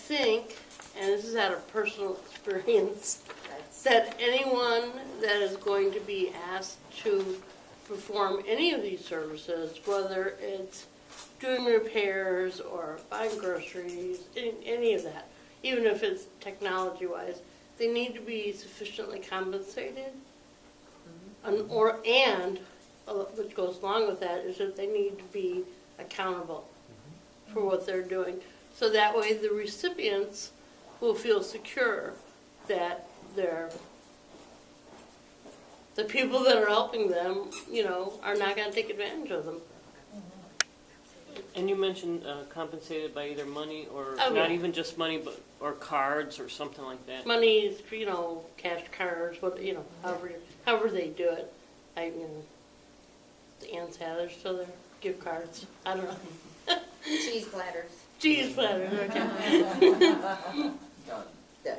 think, and this is out of personal experience, that anyone that is going to be asked to perform any of these services, whether it's doing repairs or buying groceries, any of that, even if it's technology-wise, they need to be sufficiently compensated. Which goes along with that, is that they need to be accountable for what they're doing. So that way the recipients will feel secure that the people that are helping them, are not going to take advantage of them. And you mentioned compensated by either money or Oh, not yeah. even just money, or cards or something like that. Money, cash cards, however they do it. The Ann's Heather's still there. Gift cards. I don't know. Cheese platters. Cheese platters. Okay. Done. Done.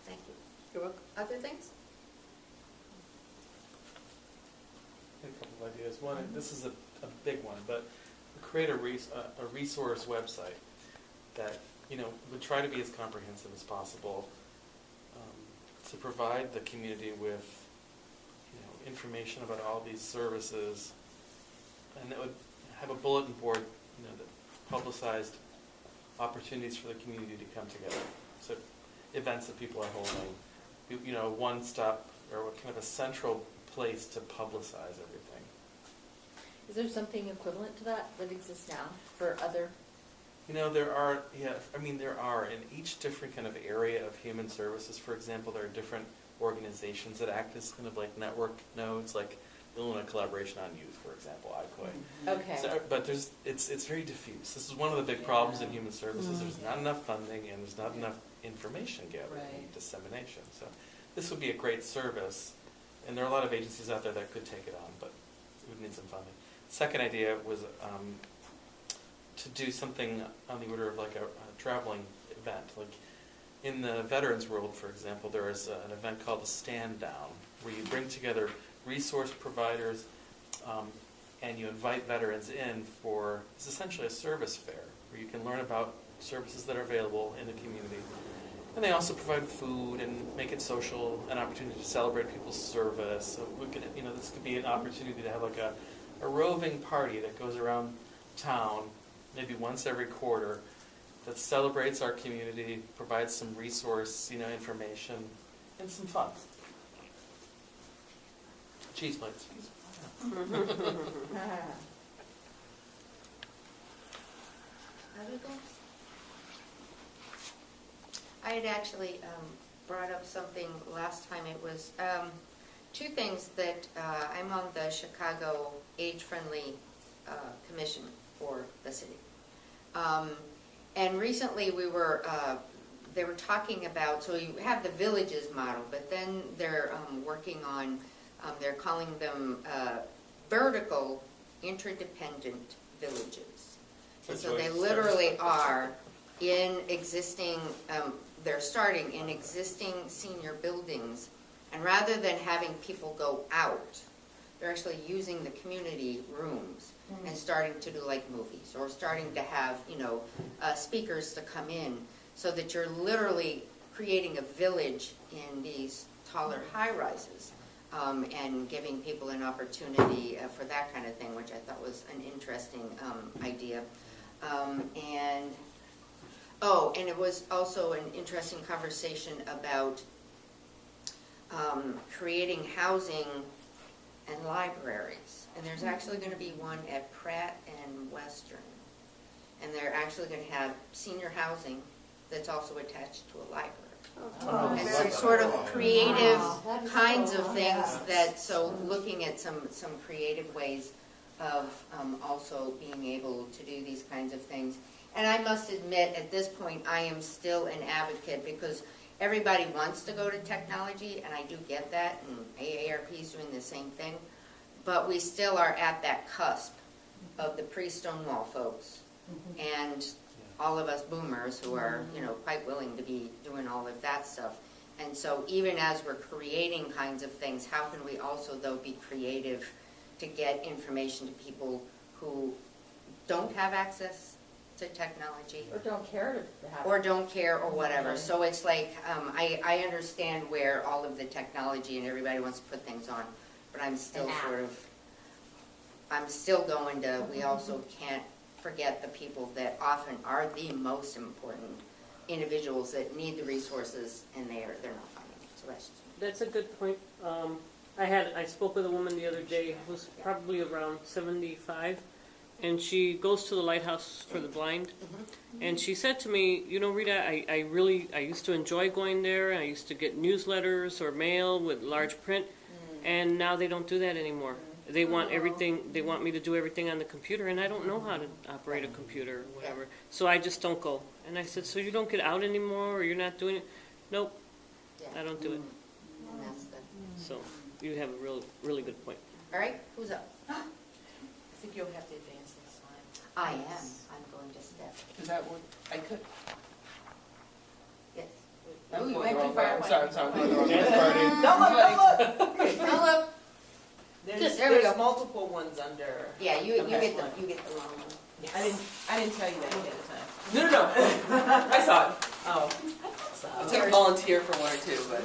Thank you. You're welcome. Other things? A couple of ideas. One, this is a big one, but create a resource website that would try to be as comprehensive as possible, to provide the community with information about all these services, and it would have a bulletin board that publicized opportunities for the community to come together. So events that people are holding, one stop or kind of a central place to publicize everything. Is there something equivalent to that exists now for other? There are in each different kind of area of human services. For example, there are different organizations that act as kind of like network nodes, like Illinois Collaboration on Youth, for example, ICOY. Okay. So, but it's very diffuse. This is one of the big problems in human services. There's not enough funding and there's not enough information gathering and dissemination. So this would be a great service, and there are a lot of agencies out there that could take it on, but it would need some funding. Second idea was to do something on the order of like a traveling event. Like in the veterans world, for example, there is an event called the Stand Down, where you bring together resource providers and you invite veterans in for, it's essentially a service fair, where you can learn about services that are available in the community. And they also provide food and make it social, an opportunity to celebrate people's service. So we could, this could be an opportunity to have like a roving party that goes around town, maybe once every quarter, that celebrates our community, provides some resource, information, and some fun. Cheese plates. Other things? I had actually brought up something last time. It was two things that I'm on the Chicago Age-Friendly Commission for the city. And recently they were talking about, so you have the villages model, but then they're working on, they're calling them vertical interdependent villages. And so they literally are in existing, they're starting in existing senior buildings, and rather than having people go out, they're actually using the community rooms and starting to do like movies, or starting to have, speakers to come in, so that you're literally creating a village in these taller high-rises, and giving people an opportunity for that kind of thing, which I thought was an interesting idea. And it was also an interesting conversation about creating housing and libraries. And there's actually going to be one at Pratt and Western. And they're actually going to have senior housing that's also attached to a library. And some sort of creative kinds of things so looking at some creative ways of also being able to do these kinds of things. And I must admit, at this point, I am still an advocate, because everybody wants to go to technology, and I do get that, and AARP is doing the same thing. But we still are at that cusp of the pre-Stonewall folks and all of us boomers who are, quite willing to be doing all of that stuff. And so even as we're creating kinds of things, how can we also, though, be creative to get information to people who don't have access to technology. Or don't care to have. Or don't care or whatever. So it's like, I understand where all of the technology and everybody wants to put things on, but I'm still An app. sort of, I'm still going to, we also can't forget the people that often are the most important individuals that need the resources and they're not finding it. So that's just. That's a good point. I spoke with a woman the other day who's probably around 75, and she goes to the Lighthouse for the Blind. And she said to me, you know, Rita, I used to enjoy going there. I used to get newsletters or mail with large print, and now they don't do that anymore. They want everything, they want me to do everything on the computer, and I don't know how to operate a computer or whatever. So I just don't go. And I said, so you don't get out anymore, or you're not doing it? Nope, I don't do it. And that's the, So you have a really good point. all right, who's up? I think you'll have to advance this line. I am. I'm going to step. Is that what, I could? Yes. I'm Ooh, you going went the too wrong far way. I'm away. sorry, I'm going the wrong way. Don't look, don't look. Philip. There's, There we go. there's multiple ones under. Yeah, you the get best the, one. you get the wrong one. I didn't tell you that ahead of time. No. I saw it. Oh. I took a volunteer for one or two, but.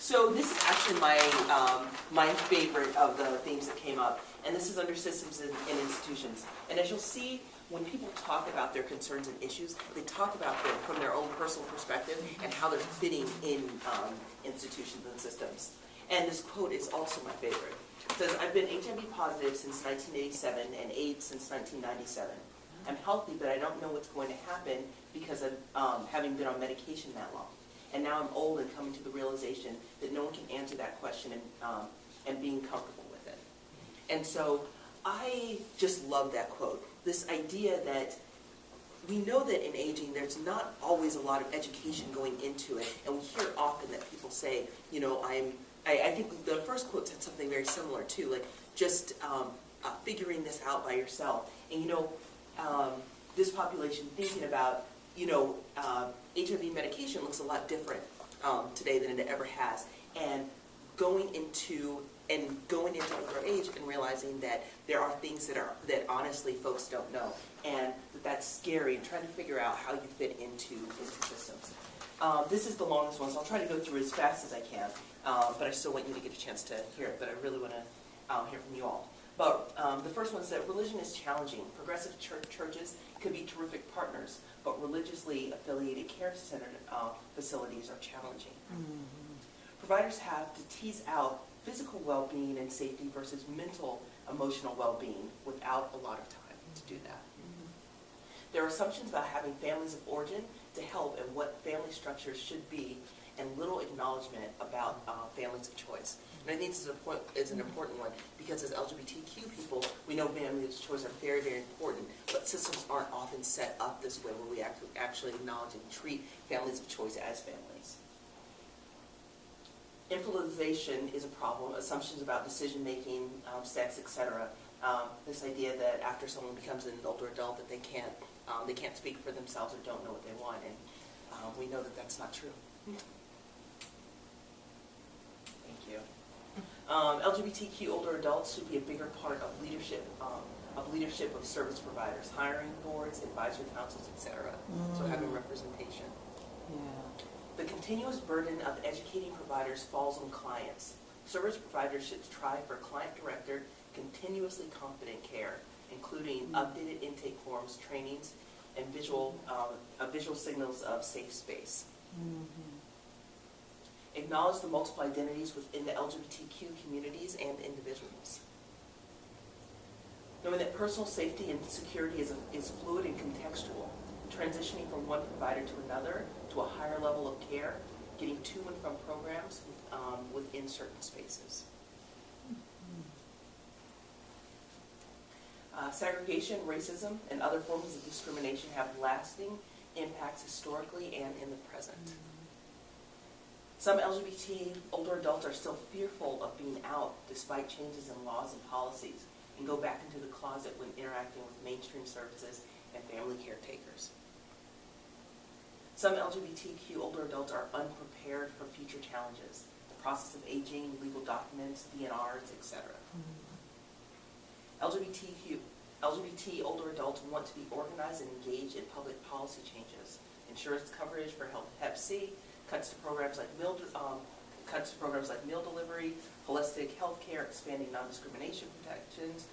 So this is actually my favorite of the themes that came up, and this is under systems and institutions. And as you'll see, when people talk about their concerns and issues, they talk about them from their own personal perspective and how they're fitting in institutions and systems. And this quote is also my favorite. It says, I've been HIV positive since 1987 and AIDS since 1997. I'm healthy, but I don't know what's going to happen because of having been on medication that long. And now I'm old and coming to the realization that no one can answer that question and being comfortable with it. And so I just love that quote. This idea that we know that in aging there's not always a lot of education going into it, and we hear often that people say, you know, I think the first quote said something very similar too, like just figuring this out by yourself. And you know, this population thinking about, you know, HIV medication looks a lot different today than it ever has, and going into older age and realizing that there are things that honestly folks don't know, and that's scary, and trying to figure out how you fit into systems. This is the longest one, so I'll try to go through as fast as I can, but I still want you to get a chance to hear it, but I really want to hear from you all. But the first one is that religion is challenging. Progressive churches could be terrific partners, but religiously affiliated care-centered facilities are challenging. Providers have to tease out physical well-being and safety versus mental, emotional well-being without a lot of time to do that. There are assumptions about having families of origin to help and what family structures should be, and little acknowledgement about families of choice. And I think this is an important one, because as LGBTQ people, we know families of choice are very, very important, but systems aren't often set up this way where we actually acknowledge and treat families of choice as families. Infantilization is a problem. Assumptions about decision-making, sex, etc. This idea that after someone becomes an older adult that they can't speak for themselves or don't know what they want, and we know that that's not true. Thank you. LGBTQ older adults should be a bigger part of leadership of service providers, hiring boards, advisory councils, etc. So having representation. The continuous burden of educating providers falls on clients. Service providers should strive for client-directed, continuously confident care, including updated intake forms, trainings, and visual signals of safe space. Acknowledge the multiple identities within the LGBTQ communities and individuals. Knowing that personal safety and security is fluid and contextual, transitioning from one provider to another to a higher level of care, getting to and from programs within certain spaces. Segregation, racism, and other forms of discrimination have lasting impacts historically and in the present. Some LGBT older adults are still fearful of being out despite changes in laws and policies, and go back into the closet when interacting with mainstream services and family caretakers. Some LGBTQ older adults are unprepared for future challenges, the process of aging, legal documents, DNRs, etc. LGBTQ LGBT older adults want to be organized and engaged in public policy changes. Insurance coverage for Hep C, cuts to programs like meal delivery, holistic health care, expanding non-discrimination protections,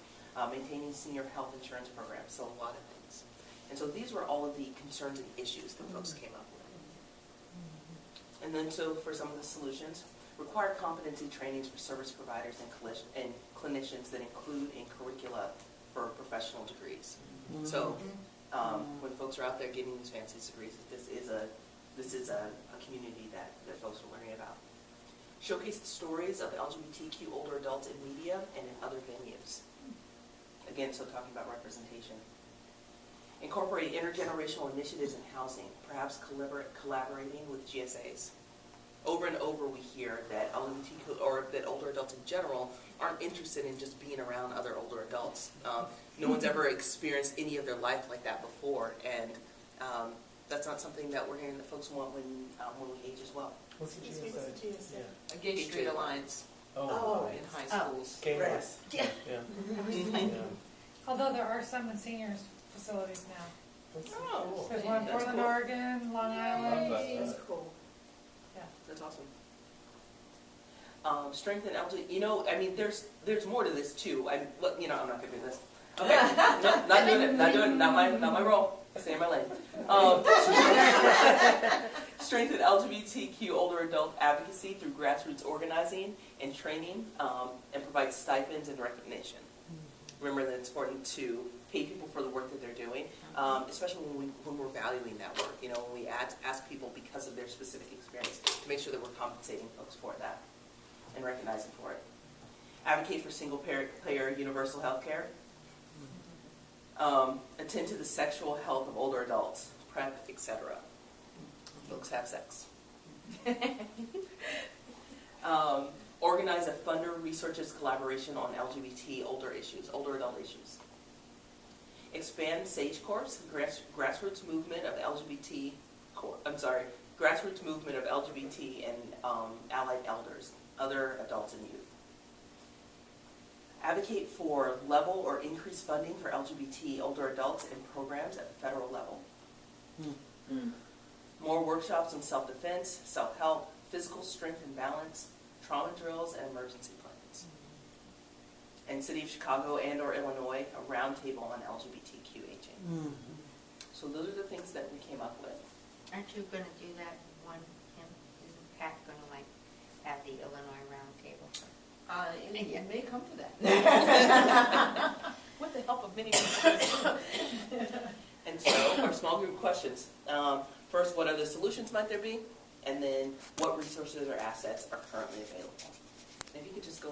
maintaining senior health insurance programs, so a lot of things. And so these were all of the concerns and issues that folks came up with. And then so for some of the solutions, require competency trainings for service providers and clinicians that include in curricula for professional degrees. So when folks are out there getting these fancy degrees, this is a community that folks are learning about. Showcase the stories of LGBTQ older adults in media and in other venues. Again, so talking about representation. Incorporate intergenerational initiatives in housing, perhaps collaborating with GSAs. Over and over we hear that LGBTQ, or that older adults in general, aren't interested in just being around other older adults. No one's ever experienced any of their life like that before, and that's not something that we're hearing that folks want when we age as well. What's the GSA? A Gay Straight Alliance Oh, in high schools. Gay Right. West. Yeah. Yeah. Mhm. Yeah. Although there are some in seniors facilities now. That's so Oh. cool. There's one in That's Portland, cool. Oregon, Long Love Island. that. It's cool. That's awesome. Strengthen LGBT. I mean, there's more to this too. I'm not gonna do this. Okay, no, not doing it. Not doing it. Not my role. Stay in my lane. Strengthen LGBTQ older adult advocacy through grassroots organizing and training, and provide stipends and recognition. Remember that it's important to pay people for the work that they're doing, especially when we're valuing that work. When we ask people because of their specific experience, to make sure that we're compensating folks for that and recognizing for it. Advocate for single-payer universal health care. Attend to the sexual health of older adults, PrEP, etc. Folks have sex. Organize a funder researches collaboration on LGBT older adult issues. Expand SAGE Corps, grassroots movement of LGBT and allied elders, other adults and youth. Advocate for level or increased funding for LGBT older adults and programs at the federal level. More workshops on self-defense, self-help, physical strength and balance, trauma drills, and emergency plans. And City of Chicago and or Illinois, a roundtable on LGBTQ aging. So those are the things that we came up with. Aren't you going to do that one, Kim? Isn't Pat going to have the Illinois roundtable? It may come to that. With the help of many people. And so our small group questions. First, what other solutions might there be? And then what resources or assets are currently available? If you could just go